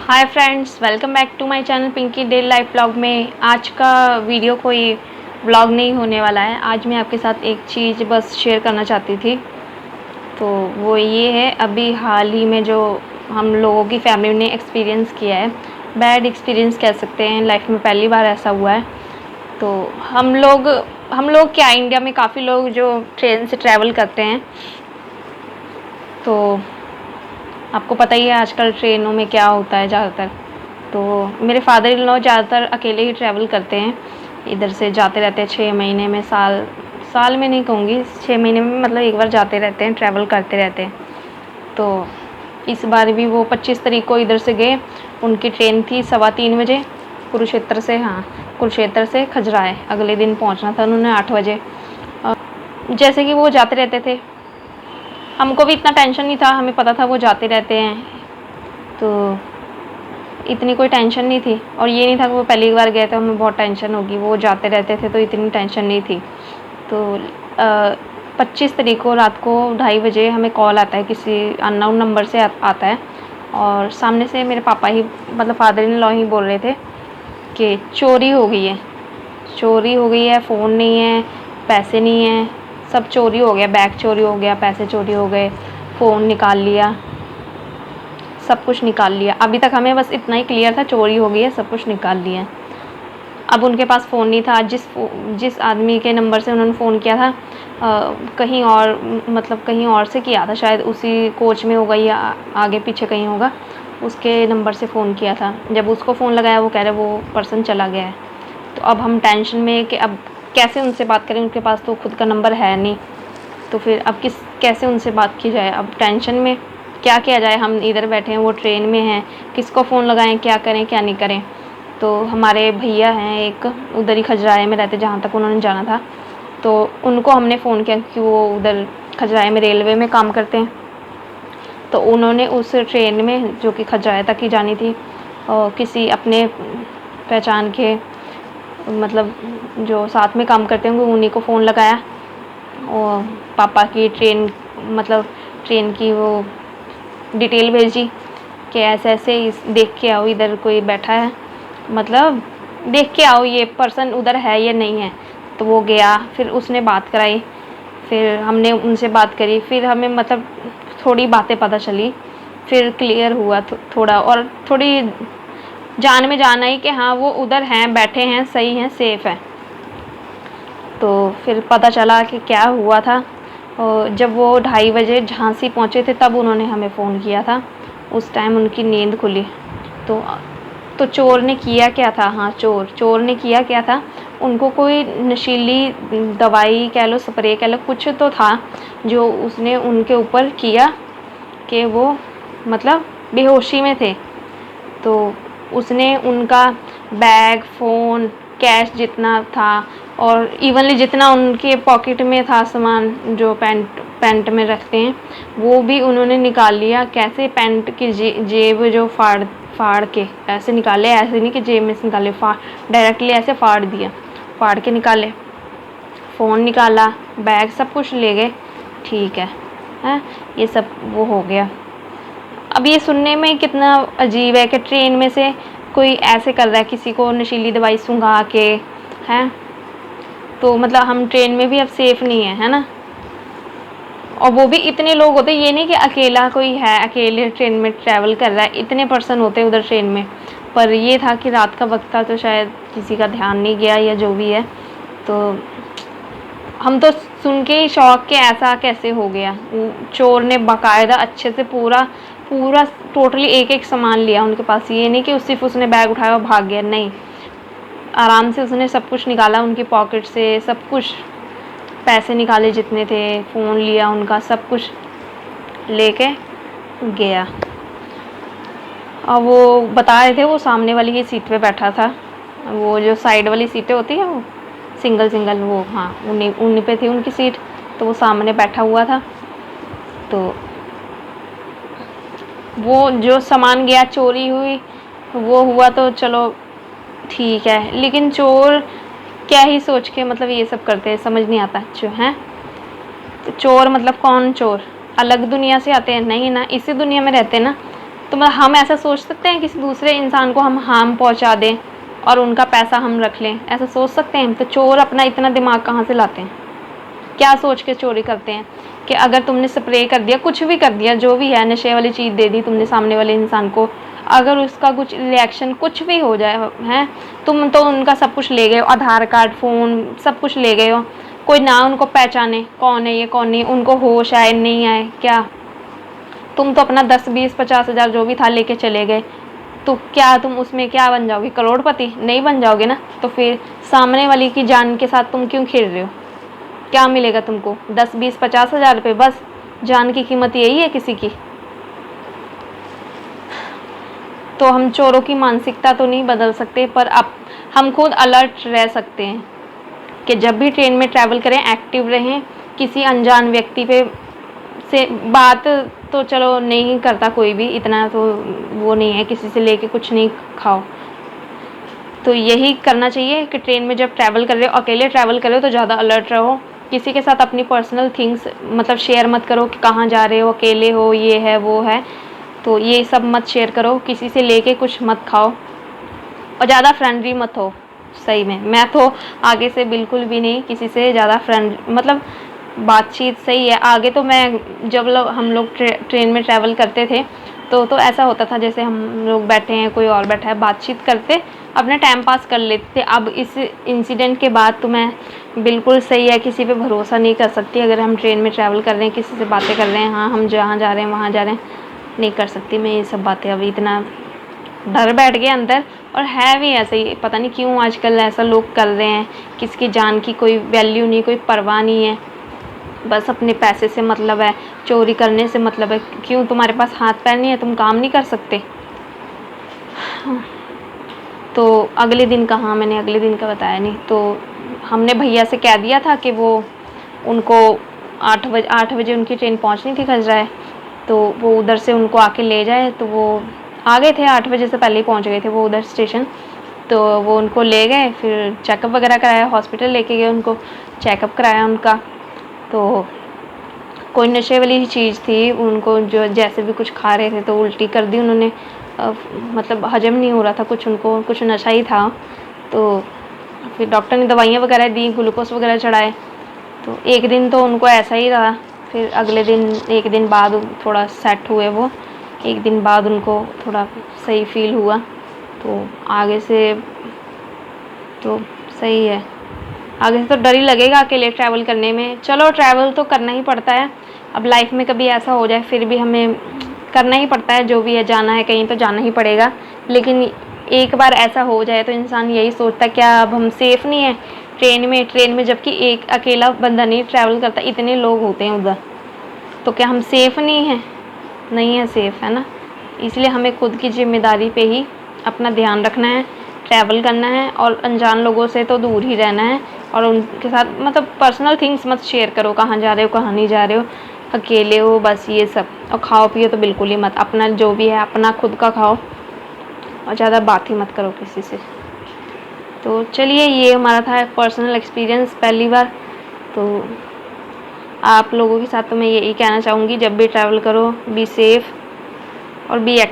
Hi friends, welcome back to my channel Pinky daily life vlog में। आज का video कोई व्लॉग नहीं होने वाला है। आज मैं आपके साथ एक चीज़ बस शेयर करना चाहती थी। तो वो ये है, अभी हाल ही में जो हम लोगों की फैमिली ने एक्सपीरियंस किया है, बैड एक्सपीरियंस कह सकते हैं। लाइफ में पहली बार ऐसा हुआ है। तो हम लोग क्या, इंडिया में काफ़ी लोग जो ट्रेन से ट्रैवल करते हैं, तो आपको पता ही है आजकल ट्रेनों में क्या होता है ज़्यादातर। तो मेरे फादर इन लॉ ज़्यादातर अकेले ही ट्रैवल करते हैं, इधर से जाते रहते हैं 6 महीने में, साल में नहीं कहूँगी, 6 महीने में मतलब एक बार जाते रहते हैं, ट्रैवल करते रहते हैं। तो इस बार भी वो 25 तारीख को इधर से गए। उनकी ट्रेन थी 3:15 बजे कुरुक्षेत्र से खजुराहो। अगले दिन पहुँचना था उन्होंने 8 बजे। जैसे कि वो जाते रहते थे, हमको भी इतना टेंशन नहीं था, हमें पता था वो जाते रहते हैं, तो इतनी कोई टेंशन नहीं थी। और ये नहीं था कि वो पहली बार गए तो हमें बहुत टेंशन होगी, वो जाते रहते थे तो इतनी टेंशन नहीं थी। तो 25 तारीख को रात को 2:30 बजे हमें कॉल आता है, किसी अननोन नंबर से आता है। और सामने से मेरे पापा ही, मतलब फादर इन लॉ ही बोल रहे थे कि चोरी हो गई है, फ़ोन नहीं है, पैसे नहीं हैं, सब चोरी हो गया, बैग चोरी हो गया, पैसे चोरी हो गए, फ़ोन निकाल लिया, सब कुछ निकाल लिया। अभी तक हमें बस इतना ही क्लियर था, चोरी हो गई है, सब कुछ निकाल लिया। अब उनके पास फ़ोन नहीं था। जिस आदमी के नंबर से उन्होंने फ़ोन किया था, कहीं और, मतलब कहीं और से किया था, शायद उसी कोच में होगा या आगे पीछे कहीं होगा, उसके नंबर से फ़ोन किया था। जब उसको फ़ोन लगाया, वो कह रहे वो पर्सन चला गया है। तो अब हम टेंशन में कि अब कैसे उनसे बात करें, उनके पास तो खुद का नंबर है नहीं। तो फिर अब कैसे उनसे बात की जाए, अब टेंशन में क्या किया जाए। हम इधर बैठे हैं, वो ट्रेन में हैं, किसको फ़ोन लगाएं, क्या करें क्या नहीं करें। तो हमारे भैया हैं एक, उधर ही खजुराहो में रहते, जहाँ तक उन्होंने जाना था। तो उनको हमने फ़ोन किया कि वो उधर खजुराहो में रेलवे में काम करते हैं। तो उन्होंने उस ट्रेन में, जो कि खजुराहो तक ही जानी थी, किसी अपने पहचान के, मतलब जो साथ में काम करते होंगे, उन्हीं को फ़ोन लगाया और पापा की ट्रेन की वो डिटेल भेजी कि ऐसे ऐसे देख के आओ, इधर कोई बैठा है, मतलब देख के आओ ये पर्सन उधर है या नहीं है। तो वो गया, फिर उसने बात कराई, फिर हमने उनसे बात करी, फिर हमें मतलब थोड़ी बातें पता चली, फिर क्लियर हुआ थोड़ा, और थोड़ी जान में जान आई कि हाँ वो उधर हैं, बैठे हैं, सही हैं, सेफ़ है। तो फिर पता चला कि क्या हुआ था। और जब वो 2:30 बजे झांसी पहुँचे थे, तब उन्होंने हमें फ़ोन किया था। उस टाइम उनकी नींद खुली। तो चोर ने किया क्या था, हाँ चोर ने किया क्या था, उनको कोई नशीली दवाई कह लो, स्प्रे कह लो, कुछ तो था जो उसने उनके ऊपर किया कि वो मतलब बेहोशी में थे। तो उसने उनका बैग, फ़ोन, कैश जितना था, और इवनली जितना उनके पॉकेट में था सामान, जो पैंट में रखते हैं, वो भी उन्होंने निकाल लिया। कैसे, पैंट की जेब जो फाड़ के ऐसे निकाले, ऐसे नहीं कि जेब में से निकाले, डायरेक्टली ऐसे फाड़ दिया, फाड़ के निकाले। फ़ोन निकाला, बैग, सब कुछ ले गए। ठीक है, हैं, ये सब वो हो गया। अब ये सुनने में कितना अजीब है कि ट्रेन में से कोई ऐसे कर रहा है, किसी को नशीली दवाई सूंघा के, हैं। तो मतलब हम ट्रेन में भी अब सेफ़ नहीं है ना। और वो भी इतने लोग होते, ये नहीं कि अकेला कोई है, अकेले ट्रेन में ट्रैवल कर रहा है, इतने पर्सन होते हैं उधर ट्रेन में। पर ये था कि रात का वक्त था, तो शायद किसी का ध्यान नहीं गया या जो भी है। तो हम तो सुन के ही शॉक कि ऐसा कैसे हो गया। चोर ने बाकायदा अच्छे से पूरा टोटली एक एक सामान लिया उनके पास। ये नहीं कि सिर्फ उसने बैग उठाया और भाग गया, नहीं, आराम से उसने सब कुछ निकाला उनकी पॉकेट से, सब कुछ, पैसे निकाले जितने थे, फ़ोन लिया उनका, सब कुछ लेके गया। और वो बता रहे थे वो सामने वाली ही सीट पे बैठा था, वो जो साइड वाली सीटें होती हैं, वो सिंगल, वो हाँ, उन्हीं पे थी उनकी सीट। तो वो सामने बैठा हुआ था। तो वो जो सामान गया, चोरी हुई, वो हुआ तो चलो ठीक है, लेकिन चोर क्या ही सोच के मतलब ये सब करते हैं, समझ नहीं आता जो है। तो चोर मतलब कौन चोर, अलग दुनिया से आते हैं? नहीं ना, इसी दुनिया में रहते हैं ना। तो मतलब हम ऐसा सोच सकते हैं किसी दूसरे इंसान को हम हार्म पहुंचा दें और उनका पैसा हम रख लें? ऐसा सोच सकते हैं? तो चोर अपना इतना दिमाग कहाँ से लाते हैं? क्या सोच के चोरी करते हैं कि अगर तुमने स्प्रे कर दिया, कुछ भी कर दिया, जो भी है, नशे वाली चीज़ दे दी तुमने सामने वाले इंसान को, अगर उसका कुछ रिएक्शन कुछ भी हो जाए हैं, तुम तो उनका सब कुछ ले गए हो, आधार कार्ड, फ़ोन, सब कुछ ले गए हो। कोई ना उनको पहचाने कौन है ये कौन नहीं, उनको होश आए नहीं आए क्या? तुम तो अपना 10 20 50 हज़ार जो भी था लेके चले गए, तो क्या तुम उसमें क्या बन जाओगे? करोड़पति नहीं बन जाओगे ना। तो फिर सामने वाली की जान के साथ तुम क्यों खेल रहे हो? क्या मिलेगा तुमको? 10 20 50 हज़ार रुपये, बस। जान की कीमत यही है किसी की? तो हम चोरों की मानसिकता तो नहीं बदल सकते, पर अब हम खुद अलर्ट रह सकते हैं कि जब भी ट्रेन में ट्रैवल करें एक्टिव रहें। किसी अनजान व्यक्ति पे से बात तो चलो नहीं करता कोई भी, इतना तो वो नहीं है, किसी से लेके कुछ नहीं खाओ। तो यही करना चाहिए कि ट्रेन में जब ट्रैवल कर रहे हो, अकेले ट्रैवल कर रहे हो, तो ज़्यादा अलर्ट रहो। किसी के साथ अपनी पर्सनल थिंग्स मतलब शेयर मत करो कि कहाँ जा रहे हो, अकेले हो, ये है वो है, तो ये सब मत शेयर करो। किसी से लेके कुछ मत खाओ और ज़्यादा फ्रेंडली मत हो। सही में मैं तो आगे से बिल्कुल भी नहीं किसी से ज़्यादा फ्रेंड, मतलब बातचीत सही है। आगे तो मैं जब हम लोग ट्रेन में ट्रैवल करते थे तो ऐसा होता था जैसे हम लोग बैठे हैं, कोई और बैठा है, बातचीत करते अपना टाइम पास कर लेते थे। अब इस इंसिडेंट के बाद तो मैं बिल्कुल सही है, किसी पे भरोसा नहीं कर सकती। अगर हम ट्रेन में ट्रैवल कर रहे हैं, किसी से बातें कर रहे हैं, हाँ हम जहाँ जा रहे हैं वहाँ जा रहे हैं, नहीं कर सकती मैं ये सब बातें। अभी इतना डर बैठ गया अंदर, और है भी ऐसे ही, पता नहीं क्यों आजकल ऐसा लोग कर रहे हैं। किसकी जान की कोई वैल्यू नहीं, कोई परवाह नहीं है, बस अपने पैसे से मतलब है, चोरी करने से मतलब है। क्यों? तुम्हारे पास हाथ पैर नहीं है, तुम काम नहीं कर सकते? तो अगले दिन कहाँ, मैंने अगले दिन का बताया नहीं। तो हमने भैया से कह दिया था कि वो उनको 8 बजे उनकी ट्रेन पहुँचनी थी खजराए, तो वो उधर से उनको आके ले जाए। तो वो आ गए थे, 8 बजे से पहले ही पहुँच गए थे वो उधर स्टेशन। तो वो उनको ले गए, फिर चेकअप वगैरह कराया, हॉस्पिटल लेके गए, उनको चेकअप कराया उनका। तो कोई नशे वाली चीज़ थी, उनको जो जैसे भी कुछ खा रहे थे तो उल्टी कर दी उन्होंने, मतलब हजम नहीं हो रहा था कुछ, उनको कुछ नशा ही था। तो फिर डॉक्टर ने दवाइयाँ वगैरह दी, ग्लूकोज वगैरह चढ़ाए। तो एक दिन तो उनको ऐसा ही रहा, फिर अगले दिन, एक दिन बाद थोड़ा सेट हुए वो, एक दिन बाद उनको थोड़ा सही फील हुआ। तो आगे से तो सही है, आगे से तो डर ही लगेगा अकेले ट्रैवल करने में। चलो ट्रैवल तो करना ही पड़ता है, अब लाइफ में कभी ऐसा हो जाए फिर भी हमें करना ही पड़ता है, जो भी है, जाना है कहीं तो जाना ही पड़ेगा। लेकिन एक बार ऐसा हो जाए तो इंसान यही सोचता है क्या अब हम सेफ़ नहीं है ट्रेन में जबकि एक अकेला बंदा नहीं ट्रैवल करता, इतने लोग होते हैं उधर, तो क्या हम सेफ़ नहीं हैं? नहीं है सेफ़, है ना। इसलिए हमें खुद की जिम्मेदारी पे ही अपना ध्यान रखना है, ट्रैवल करना है, और अनजान लोगों से तो दूर ही रहना है। और उनके साथ मतलब पर्सनल थिंग्स मत शेयर करो, कहाँ जा रहे हो, कहाँ नहीं जा रहे हो, अकेले हो, बस ये सब। और खाओ पियो तो बिल्कुल ही मत, अपना जो भी है अपना खुद का खाओ, और ज़्यादा बात ही मत करो किसी से। तो चलिए, ये हमारा था पर्सनल एक्सपीरियंस पहली बार। तो आप लोगों के साथ तो मैं यही कहना चाहूँगी, जब भी ट्रैवल करो बी सेफ़ और बी एक्टिव।